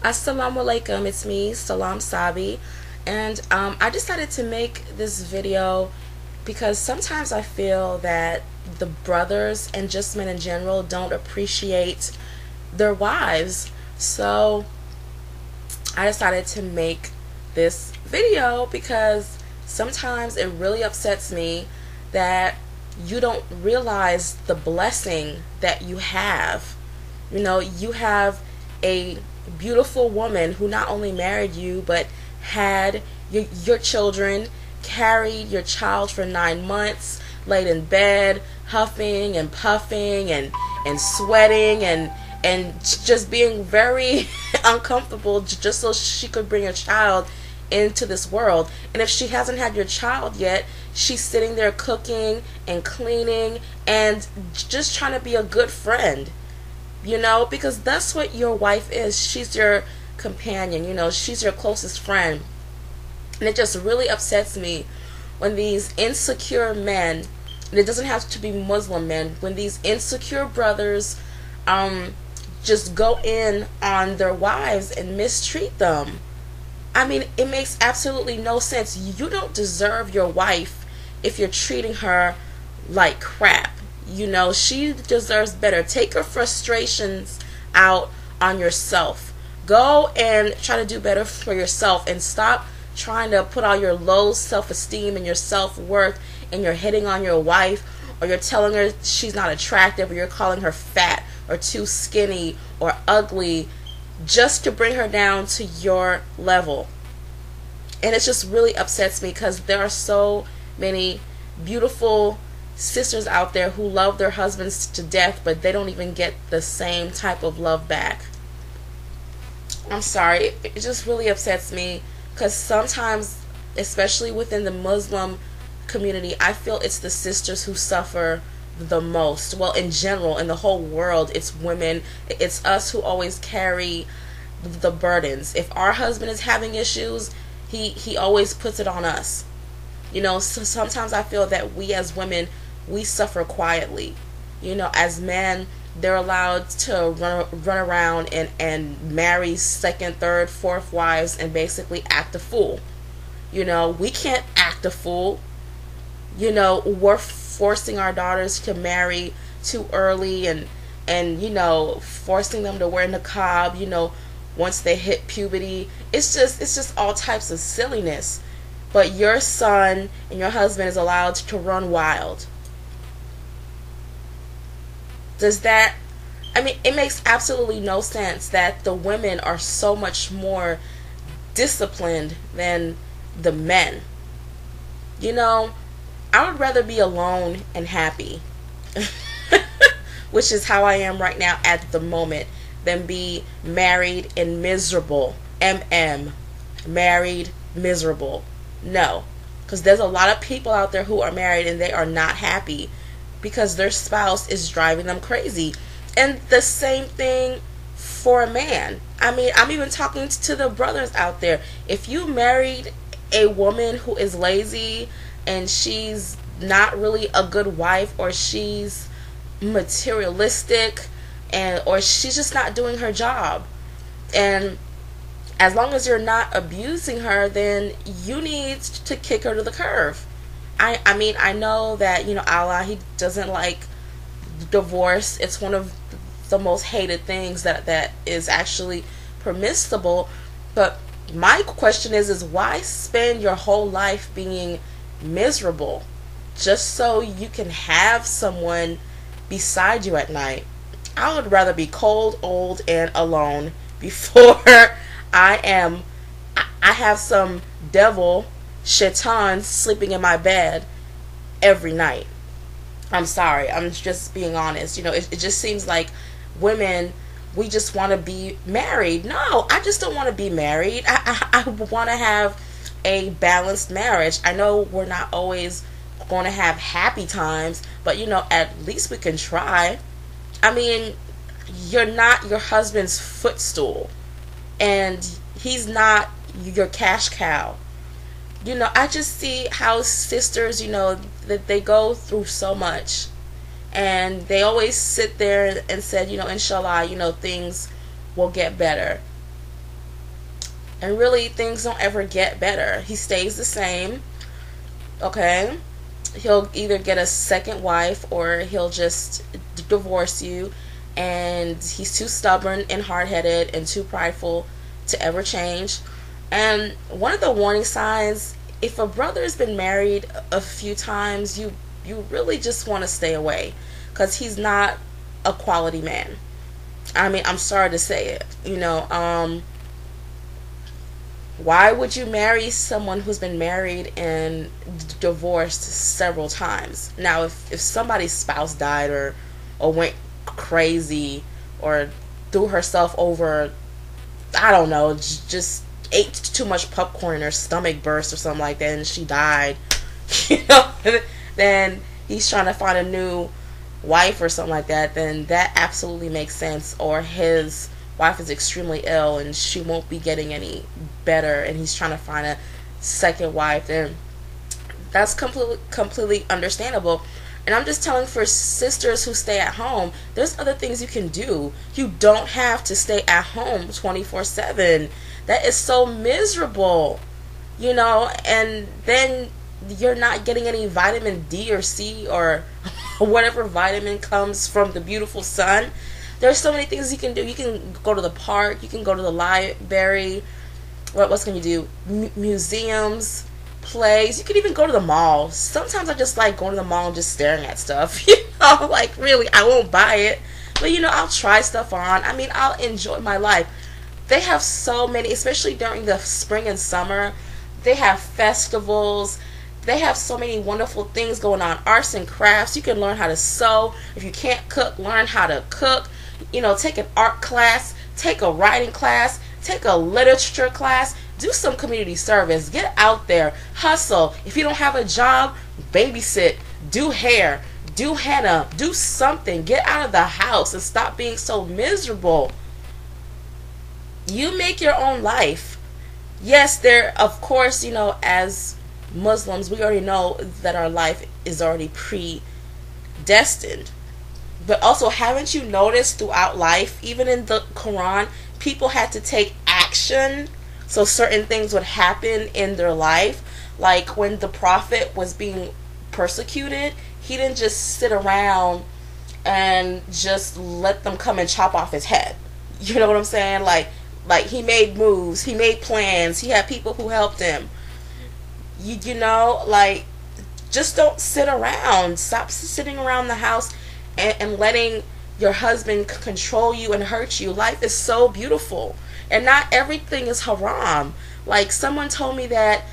Assalamu alaikum, it's me, Salam Sabi, and I decided to make this video because sometimes I feel that the brothers and just men in general don't appreciate their wives. So I decided to make this video because sometimes it really upsets me that you don't realize the blessing that you have. You know, you have a beautiful woman who not only married you but had your children, carried your child for 9 months, laid in bed huffing and puffing and sweating and just being very uncomfortable just so she could bring a child into this world. And if she hasn't had your child yet, she's sitting there cooking and cleaning and just trying to be a good friend, you know, because that's what your wife is. She's your companion, you know, she's your closest friend. And it just really upsets me when these insecure men, and it doesn't have to be Muslim men, when these insecure brothers just go in on their wives and mistreat them. I mean, it makes absolutely no sense. You don't deserve your wife if you're treating her like crap. You know, she deserves better. Take her frustrations out on yourself. Go and try to do better for yourself and stop trying to put all your low self-esteem and your self-worth and you're hitting on your wife, or you're telling her she's not attractive, or you're calling her fat or too skinny or ugly just to bring her down to your level. And it just really upsets me because there are so many beautiful sisters out there who love their husbands to death, but they don't even get the same type of love back. I'm sorry, it just really upsets me because sometimes, especially within the Muslim community, I feel it's the sisters who suffer the most. Well, in general, in the whole world, it's women, it's us who always carry the burdens. If our husband is having issues, he always puts it on us. You know, so sometimes I feel that we as women, we suffer quietly. You know, as men, they're allowed to run around and marry second, third, fourth wives and basically act a fool. You know, we can't act a fool. You know, we're forcing our daughters to marry too early and you know, forcing them to wear niqab, you know, once they hit puberty. It's just all types of silliness. But your son and your husband is allowed to run wild. Does that, I mean, it makes absolutely no sense that the women are so much more disciplined than the men. You know, I would rather be alone and happy, which is how I am right now at the moment, than be married and miserable. Married, miserable. No, because there's a lot of people out there who are married and they are not happy because their spouse is driving them crazy. And the same thing for a man. I mean, I'm even talking to the brothers out there. If you married a woman who is lazy and she's not really a good wife, or she's materialistic, and or she's just not doing her job, and as long as you're not abusing her, then you need to kick her to the curb. I mean, I know that, you know, Allah, he doesn't like divorce. It's one of the most hated things that is actually permissible. But my question is why spend your whole life being miserable just so you can have someone beside you at night? I would rather be cold, old, and alone before I have some devil, shaitan, sleeping in my bed every night. I'm sorry, I'm just being honest. You know, it just seems like women, we just want to be married. No, I just don't want to be married. I want to have a balanced marriage. I know we're not always going to have happy times, but you know, at least we can try. I mean, you're not your husband's footstool, and he's not your cash cow. You know, I just see how sisters, you know, that they go through so much, and they always sit there and said, you know, inshallah, you know, things will get better. And really, things don't ever get better. He stays the same, okay? He'll either get a second wife or he'll just divorce you. And he's too stubborn and hard-headed and too prideful to ever change. And one of the warning signs, if a brother has been married a few times, you really just want to stay away, because he's not a quality man. I mean, I'm sorry to say it, why would you marry someone who's been married and divorced several times? Now, if somebody's spouse died or went crazy or threw herself over, I don't know, just ate too much popcorn and her stomach burst or something like that and she died, then he's trying to find a new wife or something like that, then that absolutely makes sense. Or his wife is extremely ill and she won't be getting any better and he's trying to find a second wife, then that's completely understandable. And I'm just telling, for sisters who stay at home, there's other things you can do. You don't have to stay at home 24/7. That is so miserable, and then you're not getting any vitamin D or C or whatever vitamin comes from the beautiful sun. There's so many things you can do. You can go to the park, you can go to the library. What else can you do? Museums, plays. You can even go to the mall. Sometimes I just like going to the mall and just staring at stuff. Like, really, I won't buy it, but I'll try stuff on. I mean, I'll enjoy my life. They have so many, especially during the spring and summer. They have festivals. They have so many wonderful things going on. Arts and crafts. You can learn how to sew. If you can't cook, learn how to cook. Take an art class, take a writing class, take a literature class, do some community service, get out there, hustle. If you don't have a job, babysit, do hair, do henna, do something. Get out of the house and stop being so miserable. You make your own life. Yes, of course, as Muslims, we already know that our life is already predestined. But also, haven't you noticed throughout life, even in the Quran, people had to take action so certain things would happen in their life? Like when the Prophet was being persecuted, he didn't just sit around and just let them come and chop off his head. You know what I'm saying? Like he made moves, he made plans, he had people who helped him. Just don't sit around. Stop sitting around the house and letting your husband control you and hurt you. Life is so beautiful, and not everything is haram. Like, someone told me that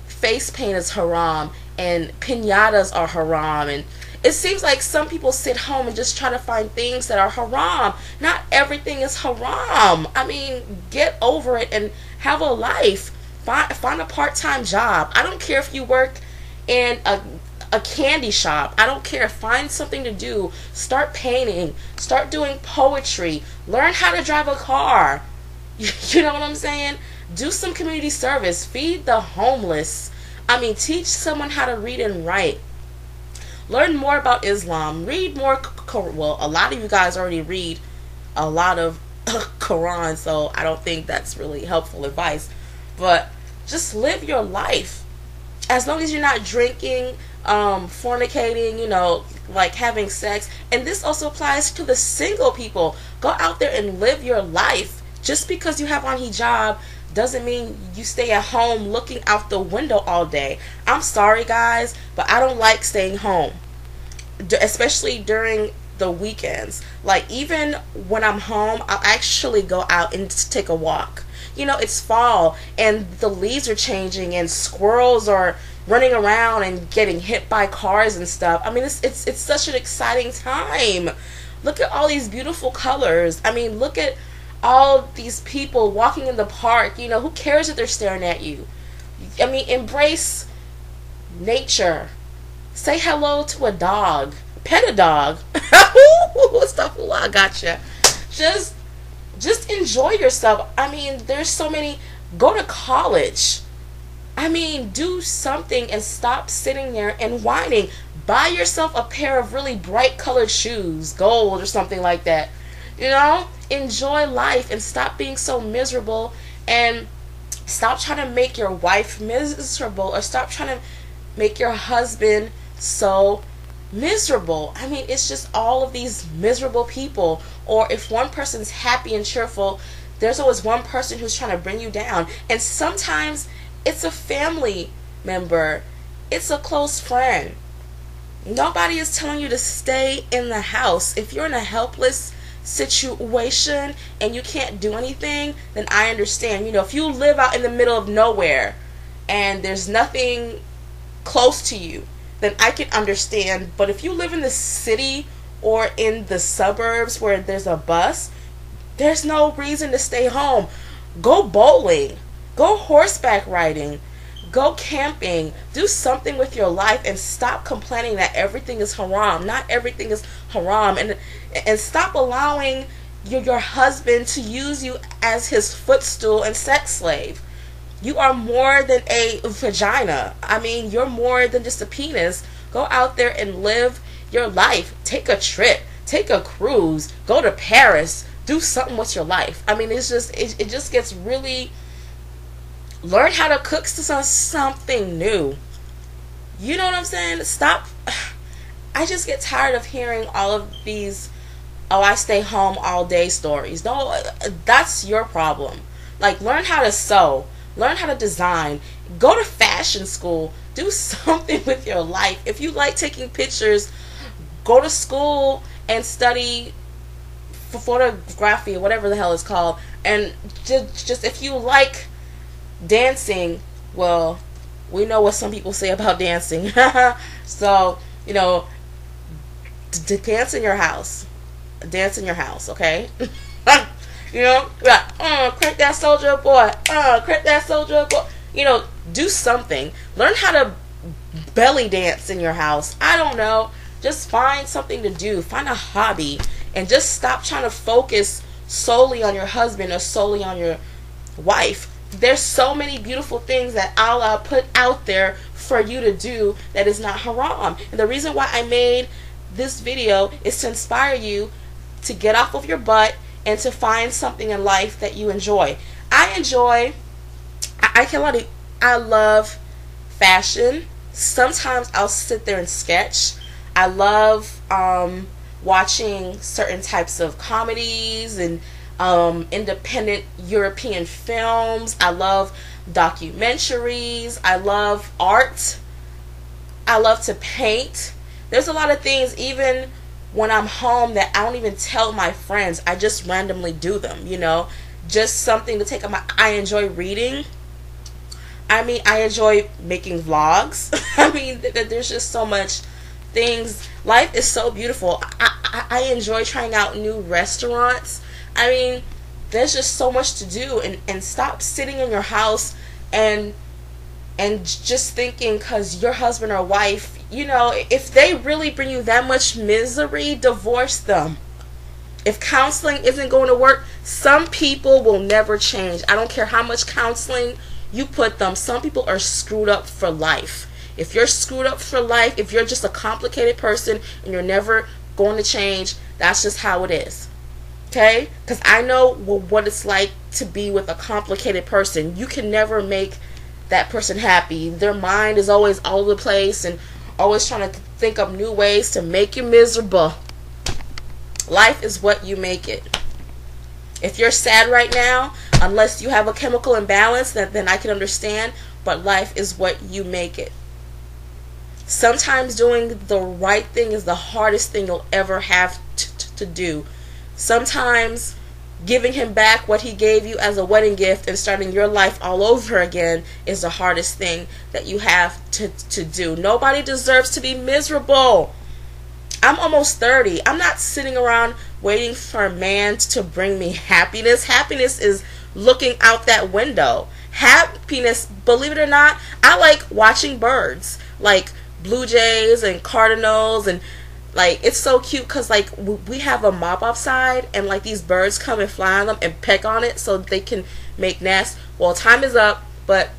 face paint is haram and piñatas are haram, and it seems like some people sit home and just try to find things that are haram. Not everything is haram. I mean, get over it and have a life. Find a part-time job. I don't care if you work in a candy shop. I don't care. Find something to do. Start painting. Start doing poetry. Learn how to drive a car. You know what I'm saying? Do some community service. Feed the homeless. I mean, teach someone how to read and write. Learn more about Islam. Read more. Well, a lot of you guys already read a lot of Quran, so I don't think that's really helpful advice. But just live your life. As long as you're not drinking, fornicating, like having sex. And this also applies to the single people. Go out there and live your life. Just because you have on hijab doesn't mean you stay at home looking out the window all day. I'm sorry, guys, but I don't like staying home, especially during the weekends. Like, even when I'm home, I'll actually go out and take a walk. It's fall and the leaves are changing and squirrels are running around and getting hit by cars and stuff. I mean, it's such an exciting time. Look at all these beautiful colors. I mean, look at all these people walking in the park. Who cares if they're staring at you? I mean, embrace nature. Say hello to a dog. Pet a dog. Astaghfirullah, I gotcha. Just enjoy yourself. I mean, there's so many. Go to college. I mean, do something and stop sitting there and whining. Buy yourself a pair of really bright colored shoes, gold or something like that. Enjoy life and stop being so miserable And stop trying to make your wife miserable, or stop trying to make your husband so miserable. I mean, it's just all of these miserable people. Or if one person's happy and cheerful, there's always one person who's trying to bring you down. And sometimes it's a family member, it's a close friend. Nobody is telling you to stay in the house. If you're in a helpless situation and you can't do anything, then I understand. You know, if you live out in the middle of nowhere and there's nothing close to you, then I can understand. But if you live in the city or in the suburbs where there's a bus, there's no reason to stay home. Go bowling, go horseback riding, go camping, do something with your life, and stop complaining that everything is haram. Not everything is haram. And stop allowing your husband to use you as his footstool and sex slave. You are more than a vagina. I mean, you're more than just a penis. Go out there and live your life. Take a trip, take a cruise, go to Paris, do something with your life. I mean, it's just, it just gets really, learn how to cook something new. You know what I'm saying? Stop. I just get tired of hearing all of these, oh, I stay home all day stories. No, that's your problem. Like, learn how to sew, learn how to design, go to fashion school, do something with your life. If you like taking pictures, go to school and study photography or whatever the hell it's called. And just if you like dancing, well, we know what some people say about dancing. So, you know, dance in your house. Dance in your house, okay? You know, crank that soldier boy. Crank that soldier boy. You know, do something. Learn how to belly dance in your house. I don't know. Just find something to do. Find a hobby. And just stop trying to focus solely on your husband or solely on your wife. There's so many beautiful things that Allah put out there for you to do that is not haram. And the reason why I made this video is to inspire you to get off of your butt and to find something in life that you enjoy. I love fashion. Sometimes I'll sit there and sketch. I love watching certain types of comedies and independent European films. I love documentaries. I love art. I love to paint. There's a lot of things, even when I'm home, that I don't even tell my friends. I just randomly do them, you know. Just something to take on my... I enjoy reading. I mean, I enjoy making vlogs. I mean, there's just so much things. Life is so beautiful. I enjoy trying out new restaurants. I mean, there's just so much to do. And stop sitting in your house and just thinking because your husband or wife, you know, if they really bring you that much misery, divorce them. If counseling isn't going to work, some people will never change. I don't care how much counseling you put them. Some people are screwed up for life. If you're screwed up for life, if you're just a complicated person and you're never going to change, that's just how it is. Okay? Because I know what it's like to be with a complicated person. You can never make that person happy. Their mind is always all over the place and always trying to think up new ways to make you miserable. Life is what you make it. If you're sad right now, unless you have a chemical imbalance, then I can understand, but life is what you make it. Sometimes doing the right thing is the hardest thing you'll ever have to do. Sometimes giving him back what he gave you as a wedding gift and starting your life all over again is the hardest thing that you have to do. Nobody deserves to be miserable. I'm almost 30. I'm not sitting around waiting for a man to bring me happiness. Happiness is looking out that window. Happiness, believe it or not, I like watching birds, like blue jays and cardinals, and like it's so cute because like we have a mop outside and like these birds come and fly on them and peck on it so they can make nests. Well, time is up, but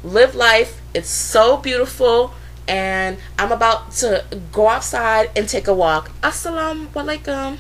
live life. It's so beautiful. And I'm about to go outside and take a walk. Assalamu alaikum.